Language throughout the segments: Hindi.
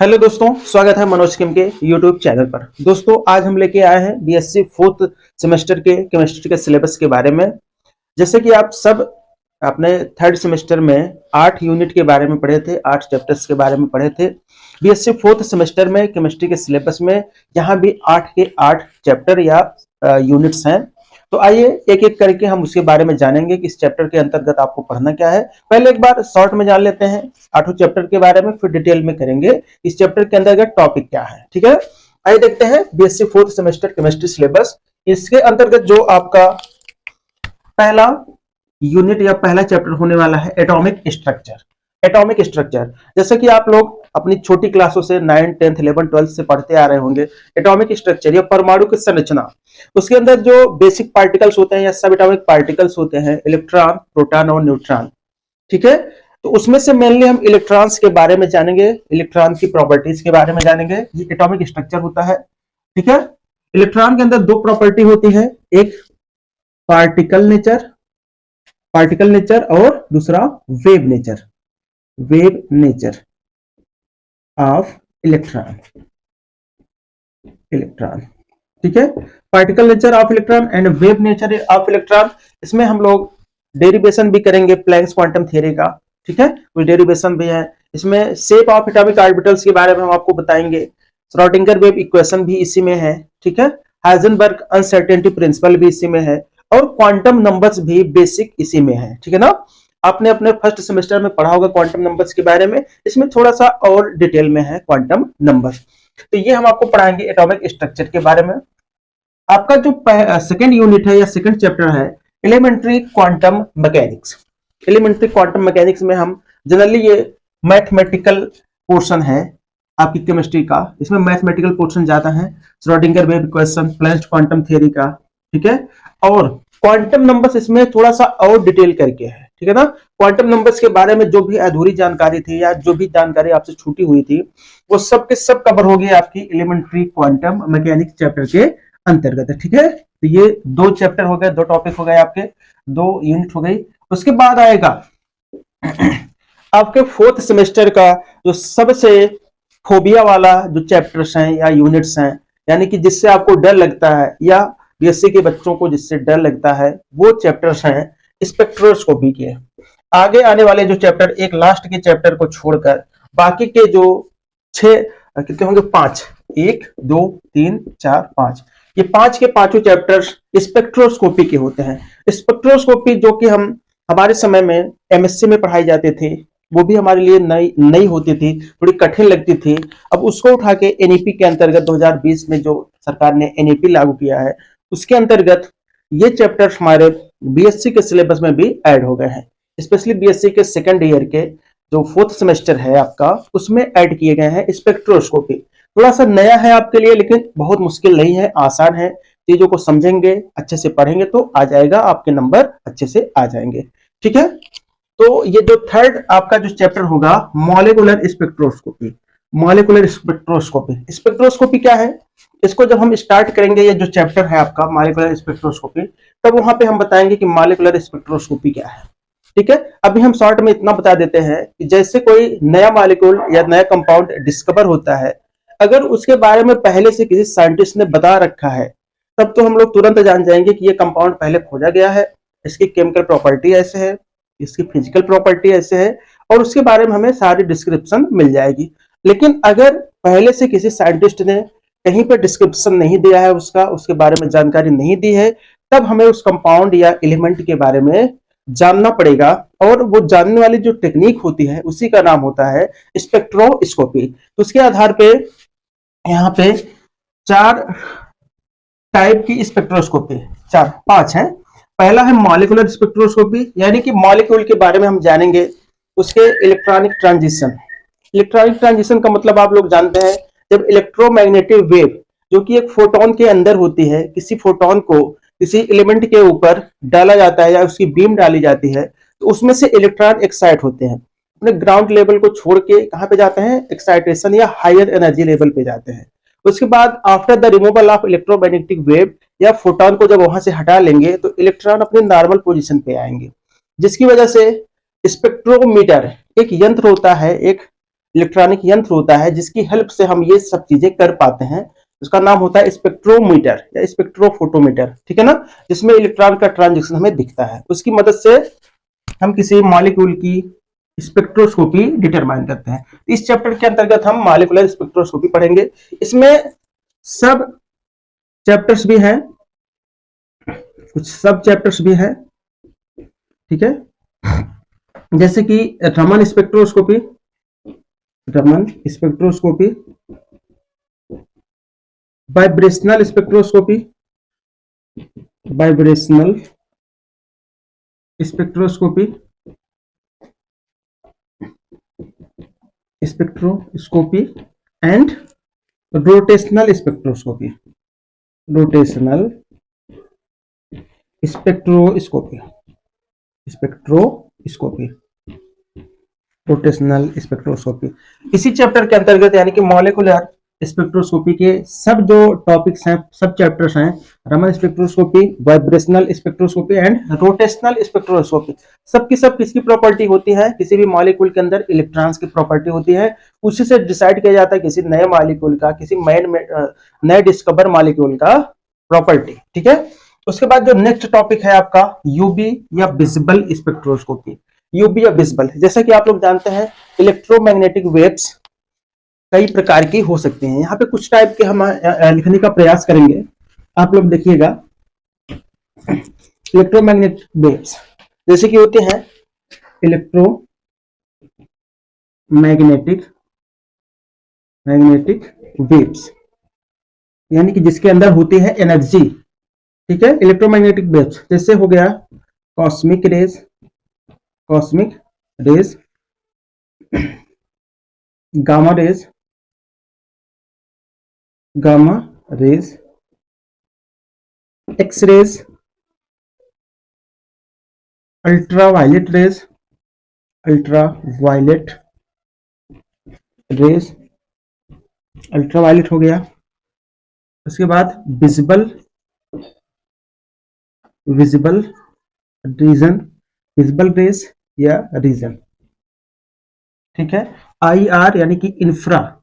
हेलो दोस्तों, स्वागत है मनोज किम के यूट्यूब चैनल पर। दोस्तों, आज हम लेके आए हैं बीएससी फोर्थ सेमेस्टर के केमिस्ट्री के सिलेबस के बारे में। जैसे कि आप सब अपने थर्ड सेमेस्टर में 8 यूनिट के बारे में पढ़े थे, 8 चैप्टर्स के बारे में पढ़े थे। बीएससी फोर्थ सेमेस्टर में केमिस्ट्री के सिलेबस में यहाँ भी 8 के 8 चैप्टर या यूनिट्स हैं। तो आइए एक एक करके हम उसके बारे में जानेंगे कि इस चैप्टर के अंतर्गत आपको पढ़ना क्या है। पहले एक बार शॉर्ट में जान लेते हैं 8 चैप्टर के बारे में, फिर डिटेल में करेंगे इस चैप्टर के अंतर्गत टॉपिक क्या है। ठीक है, आइए देखते हैं BSc fourth semester chemistry syllabus. इसके अंतर्गत जो आपका पहला यूनिट या पहला चैप्टर होने वाला है एटॉमिक स्ट्रक्चर। एटॉमिक स्ट्रक्चर जैसे कि आप लोग अपनी छोटी क्लासों से 9, 10, 11, 12 से पढ़ते आ रहे होंगे। एटॉमिक स्ट्रक्चर या परमाणु की संरचना, उसके अंदर जो बेसिक पार्टिकल्स होते हैं या सब एटॉमिक पार्टिकल्स होते हैं, इलेक्ट्रॉन, प्रोटॉन और न्यूट्रॉन। ठीक है, तो उसमें से मेनली हम इलेक्ट्रॉन्स के बारे में जानेंगे, इलेक्ट्रॉन की प्रॉपर्टीज के बारे में जानेंगे। ये एटॉमिक स्ट्रक्चर होता है। ठीक है, इलेक्ट्रॉन के अंदर दो प्रॉपर्टी होती है, एक पार्टिकल नेचर और दूसरा वेव नेचर ऑफ इलेक्ट्रॉन। ठीक है, particle nature of electron and wave nature of electron. इसमें हम लोग डेरिवेशन भी करेंगे प्लैंक्स क्वांटम थ्योरी का। ठीक है, कोई डेरिवेशन भी है इसमें। शेप ऑफ एटॉमिक ऑर्बिटल्स के बारे में हम आपको बताएंगे। श्रोडिंगर वेव इक्वेशन भी इसी में है। ठीक है, हाइजेनबर्ग अनसर्टेनिटी प्रिंसिपल भी इसी में है और क्वांटम नंबर्स भी बेसिक इसी में है। ठीक है ना, आपने अपने फर्स्ट सेमेस्टर में पढ़ा होगा क्वांटम नंबर्स के बारे में। इसमें थोड़ा सा और डिटेल में है क्वांटम नंबर्स। तो ये हम आपको पढ़ाएंगे एटॉमिक स्ट्रक्चर के बारे में। आपका जो सेकंड यूनिट है या सेकंड चैप्टर है elementary quantum mechanics. Elementary quantum mechanics में हम जनरली ये मैथमेटिकल पोर्शन है आपकी केमिस्ट्री का, इसमें मैथमेटिकल पोर्शन ज्यादा है। Schrodinger wave equation, Planck's quantum theory का। ठीक है, और क्वांटम नंबर्स इसमें थोड़ा सा और डिटेल करके है। ठीक है ना, क्वांटम नंबर्स के बारे में जो भी अधूरी जानकारी थी या जो भी जानकारी आपसे छूटी हुई थी वो सब के सब कवर हो गई आपकी एलिमेंट्री क्वांटम मैकेनिक्स चैप्टर के अंतर्गत है। ठीक है, तो ये 2 चैप्टर हो गए, 2 टॉपिक हो गए आपके, 2 यूनिट हो गई। उसके बाद आएगा आपके फोर्थ सेमेस्टर का जो सबसे फोबिया वाला जो चैप्टर्स हैं या यूनिट्स हैं, यानी कि जिससे आपको डर लगता है या बीएससी के बच्चों को जिससे डर लगता है, वो चैप्टर्स हैं स्पेक्ट्रोस्कोपी के। आगे आने वाले जो चैप्टर, एक लास्ट के चैप्टर को छोड़कर बाकी के जो 6 कितने होंगे, 5, 1, 2, 3, 4, 5, ये 5 के 5 चैप्टर्स स्पेक्ट्रोस्कोपी के होते हैं। स्पेक्ट्रोस्कोपी जो कि हम हमारे समय में एमएससी में पढ़ाई जाते थे, वो भी हमारे लिए नई होती थी, थोड़ी कठिन लगती थी। अब उसको उठा के एनईपी के अंतर्गत 2020 में जो सरकार ने एनईपी लागू किया है, उसके अंतर्गत ये चैप्टर्स हमारे बीएससी के सिलेबस में भी ऐड हो गए हैं। स्पेशली बीएससी के सेकंड ईयर के जो फोर्थ सेमेस्टर है आपका, उसमें ऐड किए गए हैं स्पेक्ट्रोस्कोपी। थोड़ा सा नया है आपके लिए, लेकिन बहुत मुश्किल नहीं है, आसान है। चीजों को समझेंगे, अच्छे से पढ़ेंगे तो आ जाएगा, आपके नंबर अच्छे से आ जाएंगे। ठीक है, तो ये जो थर्ड आपका जो चैप्टर होगा molecular spectroscopy. Molecular spectroscopy, spectroscopy क्या है, इसको जब हम स्टार्ट करेंगे, ये जो चैप्टर है आपका मॉलिक्यूलर स्पेक्ट्रोस्कोपी, तब वहां पे हम बताएंगे कि मॉलिक्यूलर स्पेक्ट्रोस्कोपी क्या है। ठीक है, अभी हम शॉर्ट में इतना बता देते हैं कि जैसे कोई नया मॉलिक्यूल या नया कंपाउंड डिस्कवर होता है, अगर उसके बारे में पहले से किसी साइंटिस्ट ने बता रखा है, तब तो हम लोग तुरंत जान जाएंगे कि ये कंपाउंड पहले खोजा गया है, इसकी केमिकल प्रॉपर्टी ऐसे है, इसकी फिजिकल प्रॉपर्टी ऐसे है, और उसके बारे में हमें सारी डिस्क्रिप्शन मिल जाएगी। लेकिन अगर पहले से किसी साइंटिस्ट ने कहीं पर डिस्क्रिप्शन नहीं दिया है, उसके बारे में जानकारी नहीं दी है, तब हमें उस कंपाउंड या एलिमेंट के बारे में जानना पड़ेगा। और वो जानने वाली जो टेक्निक होती है उसी का नाम होता है स्पेक्ट्रोस्कोपी। तो उसके आधार पे यहाँ पे 4 टाइप की स्पेक्ट्रोस्कोपी, 5 है। पहला है मॉलिक्यूलर स्पेक्ट्रोस्कोपी, यानी कि मॉलिक्यूल के बारे में हम जानेंगे, उसके इलेक्ट्रॉनिक ट्रांजिशन। इलेक्ट्रॉनिक ट्रांजिशन का मतलब आप लोग जानते हैं, जब इलेक्ट्रोमैग्नेटिक वेव जो कि एक फोटोन के अंदर होती है, किसी फोटोन को किसी एलिमेंट के ऊपर डाला जाता है या उसकी बीम डाली जाती है, तो उसमें से इलेक्ट्रॉन एक्साइट होते हैं, अपने ग्राउंड लेवल को छोड़ के कहां पे जाते हैं, एक्साइटेशन या हायर एनर्जी लेवल पे जाते हैं। उसके बाद after the removal of electromagnetic wave या फोटोन को जब वहां से हटा लेंगे तो इलेक्ट्रॉन अपने नॉर्मल पोजीशन पे आएंगे, जिसकी वजह से स्पेक्ट्रोमीटर एक यंत्र होता है, एक इलेक्ट्रॉनिक यंत्र होता है जिसकी हेल्प से हम ये सब चीजें कर पाते हैं, उसका नाम होता है स्पेक्ट्रोमीटर या स्पेक्ट्रोफोटोमीटर, ठीक है ना, जिसमें इलेक्ट्रॉन का ट्रांजिशन हमें दिखता है। उसकी मदद से हम किसी मॉलिक्यूल की स्पेक्ट्रोस्कोपी डिटरमाइन करते हैं। इस चैप्टर के अंतर्गत हम मॉलिक्यूलर स्पेक्ट्रोस्कोपी पढ़ेंगे। इसमें सब चैप्टर्स भी हैं, कुछ सब चैप्टर्स भी हैं, ठीक है, जैसे कि Raman spectroscopy, Raman spectroscopy, vibrational spectroscopy, vibrational spectroscopy, spectroscopy and rotational spectroscopy, rotational spectroscopy, spectroscopy, rotational spectroscopy. इसी चैप्टर के अंतर्गत यानी कि मॉलिक्यूलर स्पेक्ट्रोस्कोपी के सब जो टॉपिक्स हैं, सब चैप्टर्स हैं, Raman spectroscopy, vibrational spectroscopy and rotational spectroscopy, सबकी सब किसकी प्रॉपर्टी होती है, किसी भी मॉलिक्यूल के अंदर इलेक्ट्रॉन्स की प्रॉपर्टी होती है, उसी से डिसाइड किया जाता है किसी नए मॉलिक्यूल का, किसी नए डिस्कवर मॉलिक्यूल का प्रॉपर्टी, ठीक है। उसके बाद जो नेक्स्ट टॉपिक है आपका यूवी या विजिबल स्पेक्ट्रोस्कोपी। यूवी या विजिबल, जैसा कि आप लोग जानते हैं इलेक्ट्रोमैग्नेटिक वेव्स कई प्रकार की हो सकती हैं। यहाँ पे कुछ टाइप के हम लिखने का प्रयास करेंगे, आप लोग देखिएगा। इलेक्ट्रोमैग्नेटिक वेव्स जैसे कि होते हैं इलेक्ट्रोमैग्नेटिक वेव्स, यानी कि जिसके अंदर होती है एनर्जी, ठीक है। इलेक्ट्रोमैग्नेटिक वेव्स जैसे हो गया cosmic rays, gamma rays, X rays, ultraviolet rays हो गया। उसके बाद विजिबल रेज या रीजन, ठीक है। IR यानी कि इंफ्रारेड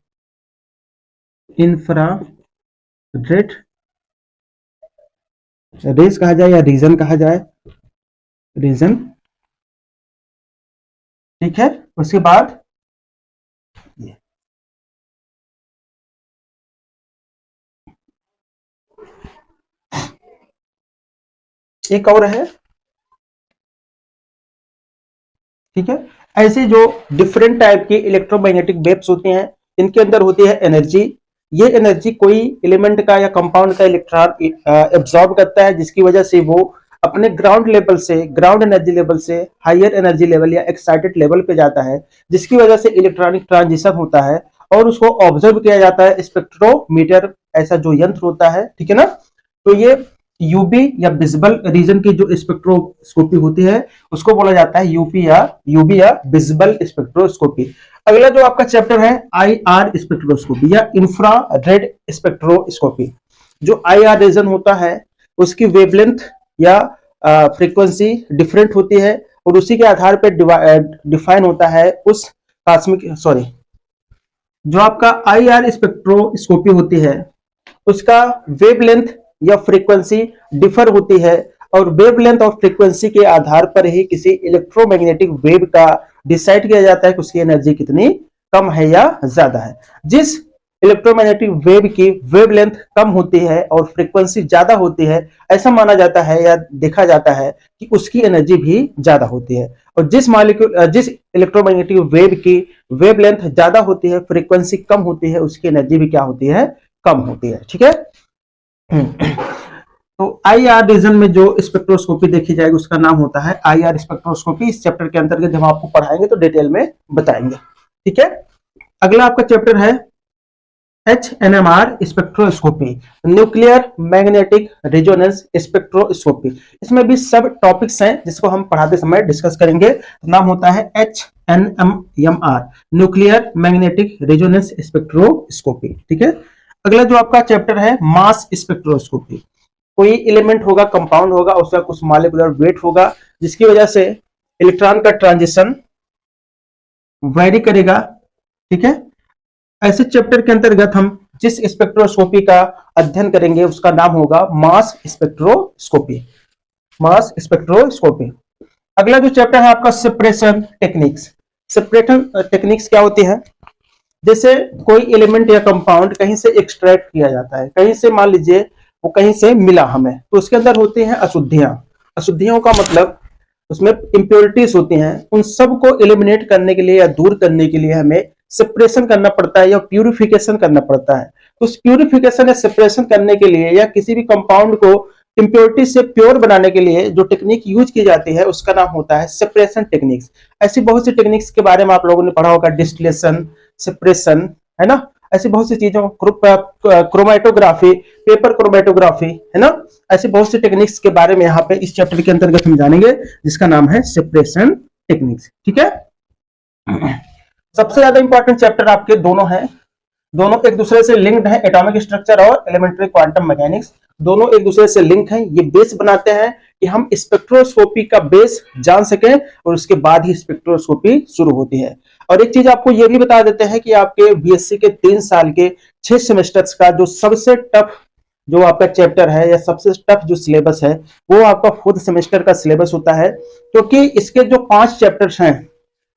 रेज कहा जाए या रीजन कहा जाए, रीजन, ठीक है। उसके बाद एक और है, ठीक है। ऐसे जो डिफरेंट टाइप की इलेक्ट्रोमैग्नेटिक वेव्स होती हैं, इनके अंदर होती है एनर्जी। ये एनर्जी कोई एलिमेंट का या कंपाउंड का इलेक्ट्रॉन एब्जॉर्ब करता है, जिसकी वजह से वो अपने ग्राउंड एनर्जी लेवल से हायर एनर्जी लेवल या एक्साइटेड लेवल पे जाता है, जिसकी वजह से इलेक्ट्रॉनिक ट्रांजिशन होता है और उसको ऑब्जर्व किया जाता है स्पेक्ट्रोमीटर ऐसा जो यंत्र होता है, ठीक है ना। तो ये यूवी या विजिबल रीजन की जो स्पेक्ट्रोस्कोपी होती है उसको बोला जाता है यूवी या विजिबल स्पेक्ट्रोस्कोपी। अगला जो आपका चैप्टर है IR स्पेक्ट्रोस्कोपी या इंफ्रारेड स्पेक्ट्रोस्कोपी। जो IR रीजन होता है उसकी वेवलेंथ या फ्रीक्वेंसी डिफरेंट होती है और उसी के आधार पर डिफाइन होता है उस जो आपका IR स्पेक्ट्रोस्कोपी होती है उसका वेवलेंथ या फ्रीक्वेंसी डिफर होती है और वेवलेंथ और फ्रीक्वेंसी के आधार पर ही किसी इलेक्ट्रोमैग्नेटिक वेव का डिसाइड किया जाता है कि उसकी एनर्जी कितनी कम है या ज्यादा है। जिस इलेक्ट्रोमैग्नेटिक वेव की वेवलेंथ कम होती है और फ्रीक्वेंसी ज्यादा होती है, ऐसा माना जाता है या देखा जाता है कि उसकी एनर्जी भी ज्यादा होती है। और जिस इलेक्ट्रोमैग्नेटिक वेव की वेवलेंथ ज्यादा होती है, फ्रीक्वेंसी कम होती है, उसकी एनर्जी भी क्या होती है, कम होती है, ठीक है। तो IR रीजन में जो स्पेक्ट्रोस्कोपी देखी जाएगी उसका नाम होता है IR स्पेक्ट्रोस्कोपी। इस चैप्टर के अंतर्गत जब आपको पढ़ाएंगे तो डिटेल में बताएंगे, ठीक है। अगला आपका चैप्टर है HNMR spectroscopy, nuclear magnetic resonance spectroscopy. इसमें भी सब टॉपिक्स हैं जिसको हम पढ़ाते समय डिस्कस करेंगे। नाम होता है HNMR, nuclear magnetic resonance spectroscopy, ठीक है। अगला जो आपका चैप्टर है मास स्पेक्ट्रोस्कोपी। कोई एलिमेंट होगा, कंपाउंड होगा, उसका कुछ मॉलिक्यूलर वेट होगा जिसकी वजह से इलेक्ट्रॉन का ट्रांजिशन वेरी करेगा ठीक है। ऐसे चैप्टर के अंतर्गत हम जिस स्पेक्ट्रोस्कोपी का अध्ययन करेंगे उसका नाम होगा मास स्पेक्ट्रोस्कोपी, मास स्पेक्ट्रोस्कोपी। अगला जो चैप्टर है आपका सेपरेशन टेक्निक्स। सेपरेशन टेक्निक्स क्या होती है? जैसे कोई एलिमेंट या कंपाउंड कहीं से एक्सट्रैक्ट किया जाता है, कहीं से मान लीजिए वो कहीं से मिला हमें, तो उसके अंदर होती हैं अशुद्धियां। अशुद्धियों का मतलब उसमें इंप्योरिटीज होती हैं, उन सब को एलिमिनेट करने के लिए या दूर करने के लिए हमें सेपरेशन करना पड़ता है या प्यूरिफिकेशन करना पड़ता है। तो उस प्यूरिफिकेशन या सेपरेशन करने के लिए या किसी भी कंपाउंड को इंप्योरिटी से प्योर बनाने के लिए जो टेक्निक यूज की जाती है उसका नाम होता है सेपरेशन टेक्निक्स। ऐसी बहुत सी टेक्निक्स के बारे में आप लोगों ने पढ़ा होगा, डिस्टिलेशन, सेपरेशन, है ना। ऐसी बहुत सी चीजों, क्रोमेटोग्राफी, पेपर क्रोमेटोग्राफी, है ना। ऐसी बहुत सी टेक्निक्स के बारे में यहाँ पे इस चैप्टर के अंतर्गत हम जानेंगे, जिसका नाम है सेपरेशन टेक्निक्स। ठीक है। सबसे ज्यादा इंपॉर्टेंट चैप्टर आपके दोनों हैं, दोनों एक दूसरे से लिंक्ड हैं। एटॉमिक स्ट्रक्चर और एलिमेंट्री क्वांटम मैकेनिक्स दोनों एक दूसरे से लिंक हैं। ये बेस बनाते हैं कि हम स्पेक्ट्रोस्कोपी का बेस जान सकें और उसके बाद ही स्पेक्ट्रोस्कोपी शुरू होती है। और एक चीज आपको ये भी बता देते हैं कि आपके बीएससी के 3 साल के 6 सेमेस्टर्स का जो सबसे टफ जो आपका चैप्टर है या सबसे टफ जो सिलेबस है वो आपका 4th सेमेस्टर का सिलेबस होता है, क्योंकि इसके जो 5 चैप्टर्स हैं,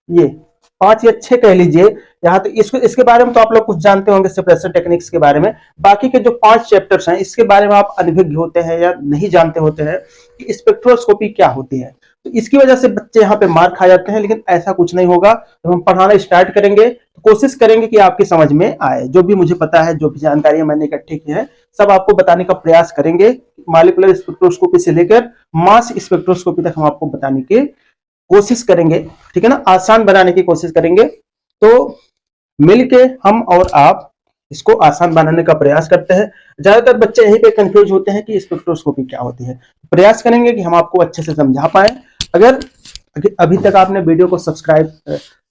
ये 5 या 6 कह लीजिए, यहाँ तो इसके बारे में तो आप लोग कुछ जानते होंगे सेपरेशन टेक्निक्स के बारे में। बाकी के जो 5 चैप्टर्स हैं इसके बारे में आप अनभिज्ञ होते हैं या नहीं जानते होते हैं कि स्पेक्ट्रोस्कोपी क्या होती है। तो इसकी वजह से बच्चे यहाँ पे मार खा जाते हैं, लेकिन ऐसा कुछ नहीं होगा। जब हम पढ़ाना स्टार्ट करेंगे तो कोशिश करेंगे कि आपकी समझ में आए। जो भी मुझे पता है, जो भी जानकारी मैंने इकट्ठी की है, सब आपको बताने का प्रयास करेंगे। मॉलिक्यूलर स्पेक्ट्रोस्कोपी से लेकर मास स्पेक्ट्रोस्कोपी तक हम आपको बताने की कोशिश करेंगे, ठीक है ना, आसान बनाने की कोशिश करेंगे। तो मिलके हम और आप इसको आसान बनाने का प्रयास करते हैं। ज्यादातर बच्चे यहीं पे कंफ्यूज होते हैं कि स्पेक्ट्रोस्कोपी क्या होती है। प्रयास करेंगे कि हम आपको अच्छे से समझा पाए। अगर अभी तक आपने वीडियो को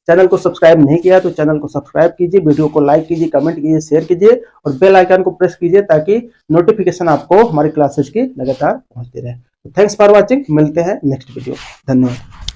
चैनल को सब्सक्राइब नहीं किया तो चैनल को सब्सक्राइब कीजिए, वीडियो को लाइक कीजिए, कमेंट कीजिए, शेयर कीजिए और बेल आइकन को प्रेस कीजिए ताकि नोटिफिकेशन आपको हमारी क्लासेस की लगातार पहुंचती रहे। थैंक्स फॉर वॉचिंग, मिलते हैं नेक्स्ट वीडियो। धन्यवाद।